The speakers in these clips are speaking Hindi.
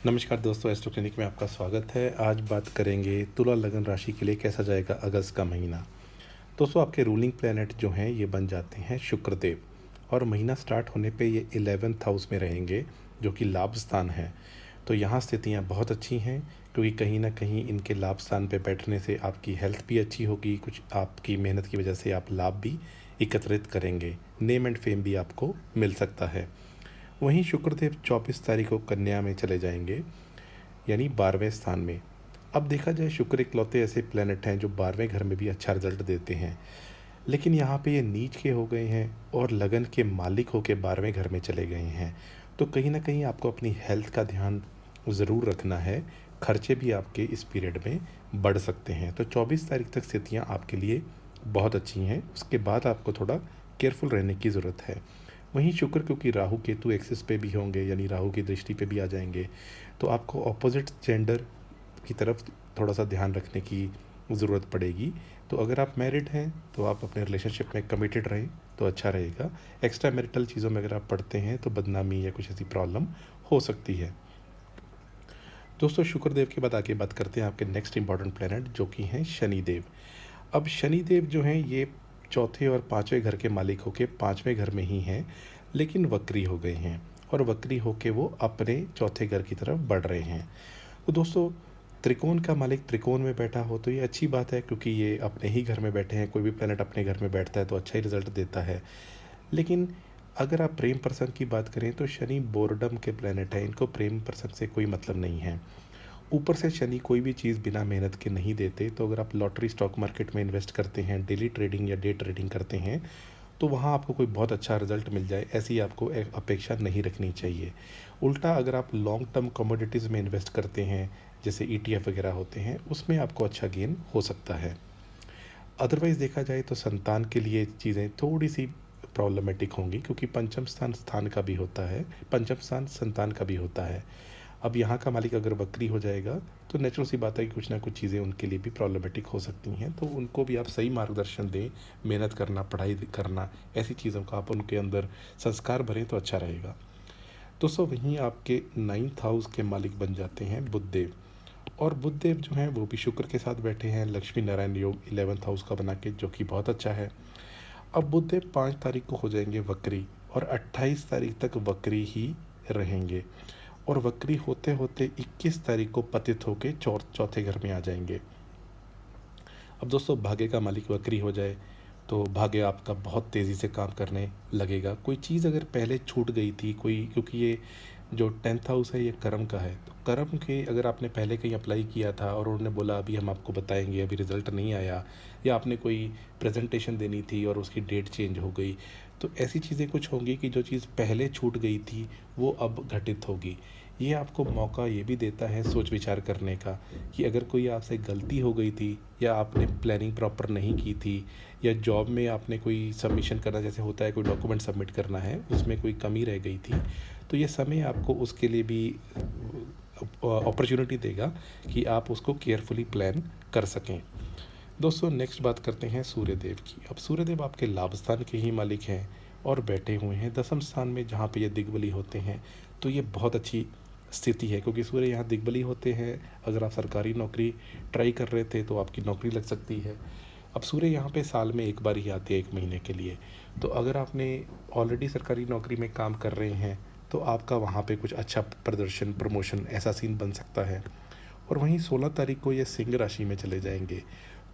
नमस्कार दोस्तों, एस्ट्रो क्लिनिक में आपका स्वागत है। आज बात करेंगे तुला लगन राशि के लिए कैसा जाएगा अगस्त का महीना। दोस्तों, आपके रूलिंग प्लैनेट जो हैं ये बन जाते हैं शुक्रदेव, और महीना स्टार्ट होने पे ये 11th हाउस में रहेंगे, जो कि लाभ स्थान है। तो यहाँ स्थितियाँ बहुत अच्छी हैं, क्योंकि कहीं ना कहीं इनके लाभ स्थान पे बैठने से आपकी हेल्थ भी अच्छी होगी, कुछ आपकी मेहनत की वजह से आप लाभ भी एकत्रित करेंगे, नेम एंड फेम भी आपको मिल सकता है। वहीं शुक्रदेव 24 तारीख को कन्या में चले जाएंगे, यानी 12वें स्थान में। अब देखा जाए, शुक्र इकलौते ऐसे प्लैनेट हैं जो 12वें घर में भी अच्छा रिजल्ट देते हैं, लेकिन यहाँ पे ये नीच के हो गए हैं और लगन के मालिक होके 12वें घर में चले गए हैं। तो कहीं ना कहीं आपको अपनी हेल्थ का ध्यान ज़रूर रखना है। खर्चे भी आपके इस पीरियड में बढ़ सकते हैं। तो 24 तारीख तक स्थितियाँ आपके लिए बहुत अच्छी हैं, उसके बाद आपको थोड़ा केयरफुल रहने की ज़रूरत है। वहीं शुक्र, क्योंकि राहु केतु एक्सिस पे भी होंगे, यानी राहु की दृष्टि पे भी आ जाएंगे, तो आपको ऑपोजिट जेंडर की तरफ थोड़ा सा ध्यान रखने की ज़रूरत पड़ेगी। तो अगर आप मैरिड हैं तो आप अपने रिलेशनशिप में कमिटेड रहें तो अच्छा रहेगा। एक्स्ट्रा मैरिटल चीज़ों में अगर आप पढ़ते हैं तो बदनामी या कुछ ऐसी प्रॉब्लम हो सकती है। दोस्तों, शुक्रदेव के बाद आगे बात करते हैं आपके नेक्स्ट इंपॉर्टेंट प्लैनेट, जो कि हैं शनिदेव। अब शनिदेव जो हैं ये चौथे और पाँचवें घर के मालिक होके 5वें घर में ही हैं, लेकिन वक्री हो गए हैं, और वक्री होके वो अपने चौथे घर की तरफ बढ़ रहे हैं। तो दोस्तों, त्रिकोण का मालिक त्रिकोण में बैठा हो तो ये अच्छी बात है, क्योंकि ये अपने ही घर में बैठे हैं। कोई भी प्लैनेट अपने घर में बैठता है तो अच्छा ही रिजल्ट देता है। लेकिन अगर आप प्रेम प्रसंग की बात करें तो शनि बोर्डम के प्लैनेट है, इनको प्रेम प्रसंग से कोई मतलब नहीं है। ऊपर से शनि कोई भी चीज़ बिना मेहनत के नहीं देते। तो अगर आप लॉटरी, स्टॉक मार्केट में इन्वेस्ट करते हैं, डेली ट्रेडिंग या डे ट्रेडिंग करते हैं, तो वहाँ आपको कोई बहुत अच्छा रिजल्ट मिल जाए, ऐसी आपको अपेक्षा नहीं रखनी चाहिए। उल्टा अगर आप लॉन्ग टर्म कमोडिटीज़ में इन्वेस्ट करते हैं, जैसे ETF वगैरह होते हैं, उसमें आपको अच्छा गेन हो सकता है। अदरवाइज़ देखा जाए तो संतान के लिए चीज़ें थोड़ी सी प्रॉब्लमेटिक होंगी, क्योंकि पंचम स्थान स्थान का भी होता है, पंचम स्थान संतान का भी होता है। अब यहाँ का मालिक अगर वक्री हो जाएगा तो नेचुरल सी बात है कि कुछ ना कुछ चीज़ें उनके लिए भी प्रॉब्लमेटिक हो सकती हैं। तो उनको भी आप सही मार्गदर्शन दें, मेहनत करना, पढ़ाई करना, ऐसी चीज़ों का आप उनके अंदर संस्कार भरें तो अच्छा रहेगा। दोस्तों, वहीं आपके 9th हाउस के मालिक बन जाते हैं बुधदेव, और बुधदेव जो हैं वो भी शुक्र के साथ बैठे हैं, लक्ष्मी नारायण योग 11th हाउस का बना के, जो कि बहुत अच्छा है। अब बुधदेव 5 तारीख को हो जाएंगे वक्री, और 28 तारीख तक वक्री ही रहेंगे, और वक्री होते होते 21 तारीख को पतित होके चौथे घर में आ जाएंगे। अब दोस्तों, भाग्य का मालिक वक्री हो जाए तो भाग्य आपका बहुत तेज़ी से काम करने लगेगा। कोई चीज़ अगर पहले छूट गई थी कोई, क्योंकि ये जो 10th हाउस है ये कर्म का है, तो कर्म के अगर आपने पहले कहीं अप्लाई किया था और उन्होंने बोला अभी हम आपको बताएंगे, अभी रिज़ल्ट नहीं आया, या आपने कोई प्रेजेंटेशन देनी थी और उसकी डेट चेंज हो गई, तो ऐसी चीज़ें कुछ होंगी कि जो चीज़ पहले छूट गई थी वो अब घटित होगी। ये आपको मौका ये भी देता है सोच विचार करने का, कि अगर कोई आपसे गलती हो गई थी, या आपने प्लानिंग प्रॉपर नहीं की थी, या जॉब में आपने कोई सबमिशन करना, जैसे होता है कोई डॉक्यूमेंट सबमिट करना है, उसमें कोई कमी रह गई थी, तो ये समय आपको उसके लिए भी अपॉर्चुनिटी देगा कि आप उसको केयरफुली प्लान कर सकें। दोस्तों, नेक्स्ट बात करते हैं सूर्यदेव की। अब सूर्यदेव आपके लाभ स्थान के ही मालिक हैं और बैठे हुए हैं 10वें स्थान में, जहाँ पे ये दिग्बली होते हैं। तो ये बहुत अच्छी स्थिति है, क्योंकि सूर्य यहाँ दिग्बली होते हैं। अगर आप सरकारी नौकरी ट्राई कर रहे थे तो आपकी नौकरी लग सकती है। अब सूर्य यहाँ पे साल में एक बार ही आते हैं, 1 महीने के लिए। तो अगर आपने ऑलरेडी सरकारी नौकरी में काम कर रहे हैं तो आपका वहाँ पे कुछ अच्छा प्रदर्शन, प्रमोशन, ऐसा सीन बन सकता है। और वहीं 16 तारीख को ये सिंह राशि में चले जाएंगे,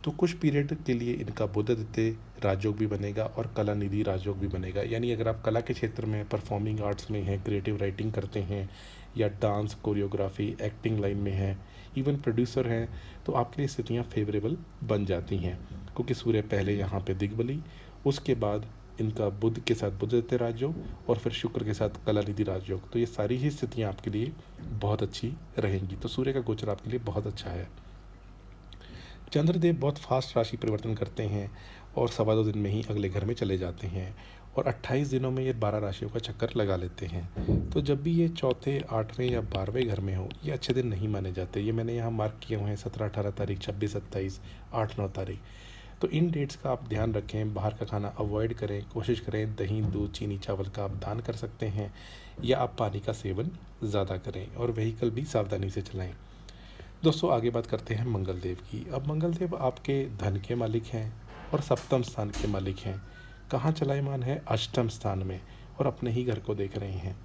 तो कुछ पीरियड के लिए इनका बुधदित्य राजयोग भी बनेगा और कला निधि राजयोग भी बनेगा। यानी अगर आप कला के क्षेत्र में, परफॉर्मिंग आर्ट्स में हैं, क्रिएटिव राइटिंग करते हैं, या डांस, कोरियोग्राफी, एक्टिंग लाइन में हैं, इवन प्रोड्यूसर हैं, तो आपके लिए स्थितियाँ फेवरेबल बन जाती हैं, क्योंकि सूर्य पहले यहाँ पे दिग्बली, उसके बाद इनका बुध के साथ बुधदित्य राजयोग, और फिर शुक्र के साथ कला निधि राजयोग। तो ये सारी ही स्थितियाँ आपके लिए बहुत अच्छी रहेंगी। तो सूर्य का गोचर आपके लिए बहुत अच्छा है। चंद्रदेव बहुत फास्ट राशि परिवर्तन करते हैं और 2.25 दिन में ही अगले घर में चले जाते हैं, और 28 दिनों में ये 12 राशियों का चक्कर लगा लेते हैं। तो जब भी ये चौथे, 8वें या 12वें घर में हो, ये अच्छे दिन नहीं माने जाते। ये मैंने यहाँ मार्क किए हुए हैं 17, 18 तारीख, 26, 27, 8, 9 तारीख। तो इन डेट्स का आप ध्यान रखें। बाहर का खाना अवॉइड करें, कोशिश करें दही, दूध, चीनी, चावल का आप दान कर सकते हैं। या आप पानी का सेवन ज़्यादा करें और व्हीकल भी सावधानी से चलाएं। दोस्तों आगे बात करते हैं मंगल देव की। अब मंगल देव आपके धन के मालिक हैं और सप्तम स्थान के मालिक हैं। कहाँ चलायमान है? अष्टम स्थान में, और अपने ही घर को देख रहे हैं।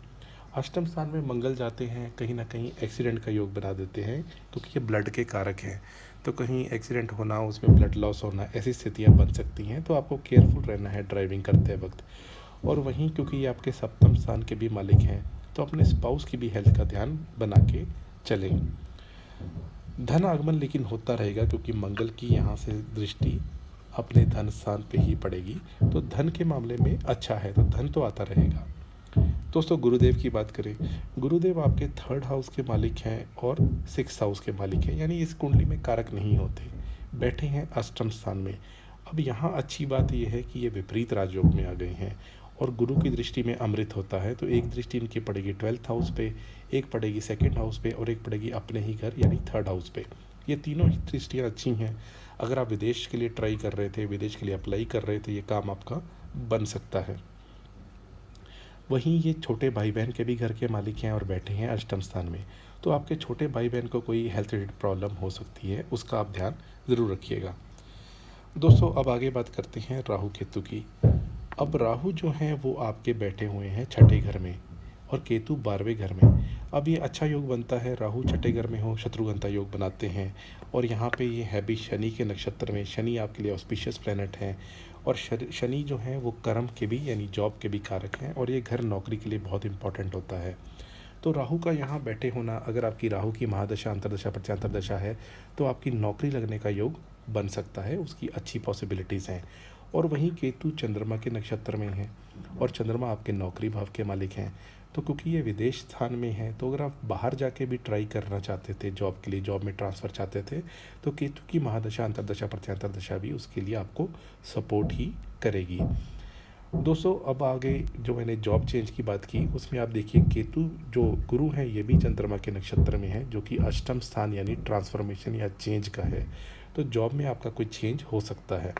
अष्टम स्थान में मंगल जाते हैं, कहीं ना कहीं एक्सीडेंट का योग बना देते हैं, क्योंकि ये ब्लड के कारक हैं। तो कहीं एक्सीडेंट होना, उसमें ब्लड लॉस होना, ऐसी स्थितियाँ बन सकती हैं। तो आपको केयरफुल रहना है ड्राइविंग करते वक्त। और वहीं क्योंकि ये आपके सप्तम स्थान के भी मालिक हैं, तो अपने स्पाउस की भी हेल्थ का ध्यान बना के चलें। धन आगमन लेकिन होता रहेगा, क्योंकि मंगल की यहाँ से दृष्टि अपने धन स्थान पे ही पड़ेगी। तो धन के मामले में अच्छा है, तो धन तो आता रहेगा। दोस्तों गुरुदेव की बात करें, गुरुदेव आपके थर्ड हाउस के मालिक हैं और सिक्स हाउस के मालिक हैं, यानी इस कुंडली में कारक नहीं होते, बैठे हैं अष्टम स्थान में। अब यहाँ अच्छी बात यह है कि ये विपरीत राजयोग में आ गए हैं और गुरु की दृष्टि में अमृत होता है। तो एक दृष्टि इनकी पड़ेगी 12th हाउस पे, एक पड़ेगी सेकंड हाउस पे और एक पड़ेगी अपने ही घर यानी थर्ड हाउस पे। ये तीनों ही दृष्टियाँ अच्छी हैं। अगर आप विदेश के लिए ट्राई कर रहे थे, विदेश के लिए अप्लाई कर रहे थे, ये काम आपका बन सकता है। वहीं ये छोटे भाई बहन के भी घर के मालिक हैं और बैठे हैं अष्टम स्थान में। तो आपके छोटे भाई बहन को कोई हेल्थ रिलेटेड प्रॉब्लम हो सकती है, उसका आप ध्यान ज़रूर रखिएगा। दोस्तों अब आगे बात करते हैं राहु केतु की। अब राहु जो हैं वो आपके बैठे हुए हैं छठे घर में और केतु 12वें घर में। अब ये अच्छा योग बनता है, राहु छठे घर में हो शत्रुघ्नता योग बनाते हैं। और यहाँ पे ये है भी शनि के नक्षत्र में। शनि आपके लिए ऑस्पिशियस प्लैनेट हैं और शनि जो है वो कर्म के भी यानी जॉब के भी कारक हैं, और ये घर नौकरी के लिए बहुत इंपॉर्टेंट होता है। तो राहु का यहाँ बैठे होना, अगर आपकी राहु की महादशा, अंतरदशा, प्रत्यांतर दशा है, तो आपकी नौकरी लगने का योग बन सकता है, उसकी अच्छी पॉसिबिलिटीज़ हैं। और वहीं केतु चंद्रमा के नक्षत्र में है और चंद्रमा आपके नौकरी भाव के मालिक हैं। तो क्योंकि ये विदेश स्थान में है, तो अगर आप बाहर जाके भी ट्राई करना चाहते थे जॉब के लिए, जॉब में ट्रांसफ़र चाहते थे, तो केतु की महादशा, अंतरदशा, प्रत्यांतर दशा भी उसके लिए आपको सपोर्ट ही करेगी। दोस्तों अब आगे जो मैंने जॉब चेंज की बात की, उसमें आप देखिए केतु जो गुरु हैं ये भी चंद्रमा के नक्षत्र में है, जो कि अष्टम स्थान यानी ट्रांसफॉर्मेशन या चेंज का है। तो जॉब में आपका कोई चेंज हो सकता है।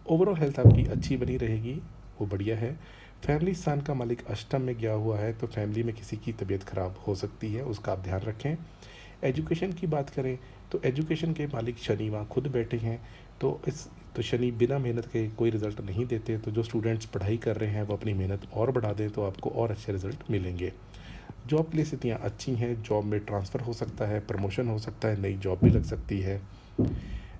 ओवरऑल हेल्थ आपकी अच्छी बनी रहेगी, वो बढ़िया है। फैमिली स्थान का मालिक अष्टम में गया हुआ है, तो फैमिली में किसी की तबीयत खराब हो सकती है, उसका आप ध्यान रखें। एजुकेशन की बात करें तो एजुकेशन के मालिक शनि वहाँ खुद बैठे हैं। तो शनि बिना मेहनत के कोई रिज़ल्ट नहीं देते। तो जो स्टूडेंट्स पढ़ाई कर रहे हैं वो अपनी मेहनत और बढ़ा दें, तो आपको और अच्छे रिज़ल्ट मिलेंगे। जॉब के लिए स्थितियाँ अच्छी हैं, जॉब में ट्रांसफ़र हो सकता है, प्रमोशन हो सकता है, नई जॉब भी लग सकती है।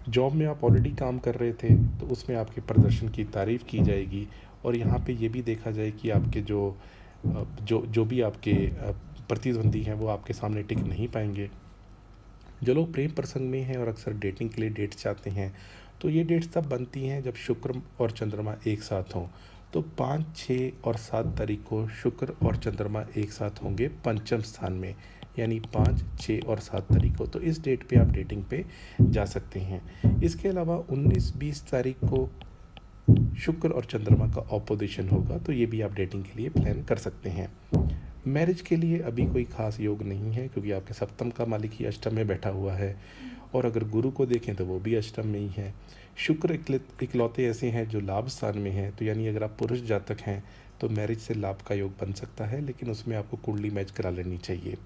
जॉब में आप ऑलरेडी काम कर रहे थे तो उसमें आपके प्रदर्शन की तारीफ़ की जाएगी। और यहाँ पे ये भी देखा जाए कि आपके जो भी आपके प्रतिद्वंदी हैं वो आपके सामने टिक नहीं पाएंगे। जो लोग प्रेम प्रसंग में हैं और अक्सर डेटिंग के लिए डेट्स चाहते हैं, तो ये डेट्स तब बनती हैं जब शुक्र और चंद्रमा एक साथ हों। तो 5, 6 और 7 तारीख को शुक्र और चंद्रमा एक साथ होंगे पंचम स्थान में, यानी 5, 6 और 7 तारीख को। तो इस डेट पे आप डेटिंग पे जा सकते हैं। इसके अलावा 19, 20 तारीख को शुक्र और चंद्रमा का ऑपोजिशन होगा, तो ये भी आप डेटिंग के लिए प्लान कर सकते हैं। मैरिज के लिए अभी कोई खास योग नहीं है, क्योंकि आपके सप्तम का मालिक ही अष्टम में बैठा हुआ है। और अगर गुरु को देखें तो वो भी अष्टम में ही है। शुक्र इकलौते ऐसे हैं जो लाभ स्थान में हैं। तो यानी अगर आप पुरुष जातक हैं तो मैरिज से लाभ का योग बन सकता है, लेकिन उसमें आपको कुंडली मैच करा लेनी चाहिए।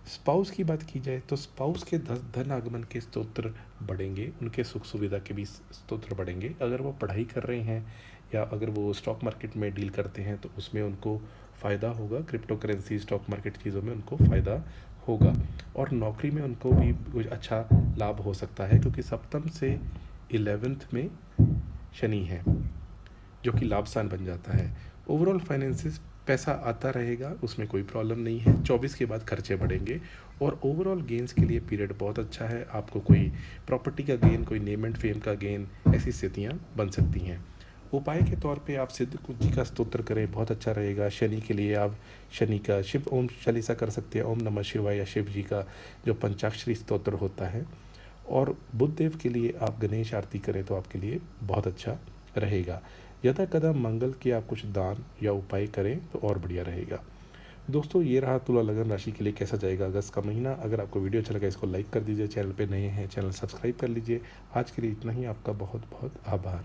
स्पाउस की बात की जाए तो स्पाउस के धन आगमन के स्तोत्र बढ़ेंगे, उनके सुख सुविधा के भी स्तोत्र बढ़ेंगे। अगर वो पढ़ाई कर रहे हैं या अगर वो स्टॉक मार्केट में डील करते हैं तो उसमें उनको फ़ायदा होगा। क्रिप्टो करेंसी, स्टॉक मार्केट चीज़ों में उनको फ़ायदा होगा। और नौकरी में उनको भी कुछ अच्छा लाभ हो सकता है, क्योंकि सप्तम से 11th में शनि है, जो कि लाभ स्थान बन जाता है। ओवरऑल फाइनेंसिस पैसा आता रहेगा, उसमें कोई प्रॉब्लम नहीं है। 24 के बाद खर्चे बढ़ेंगे और ओवरऑल गेंस के लिए पीरियड बहुत अच्छा है। आपको कोई प्रॉपर्टी का गेन, कोई नेम एंड फेम का गेन, ऐसी स्थितियाँ बन सकती हैं। उपाय के तौर पे आप सिद्ध जी का स्तोत्र करें, बहुत अच्छा रहेगा। शनि के लिए आप शनि का शिव ओम चालीसा कर सकते हैं, ओम नमः शिवाय, या शिव जी का जो पंचाक्षरी स्तोत्र होता है। और बुध देव के लिए आप गणेश आरती करें तो आपके लिए बहुत अच्छा रहेगा। यथा कदम मंगल के आप कुछ दान या उपाय करें तो और बढ़िया रहेगा। दोस्तों ये रहा तुला लगन राशि के लिए कैसा जाएगा अगस्त का महीना। अगर आपको वीडियो अच्छा लगा इसको लाइक कर दीजिए, चैनल पे नए हैं चैनल सब्सक्राइब कर लीजिए। आज के लिए इतना ही, आपका बहुत बहुत आभार।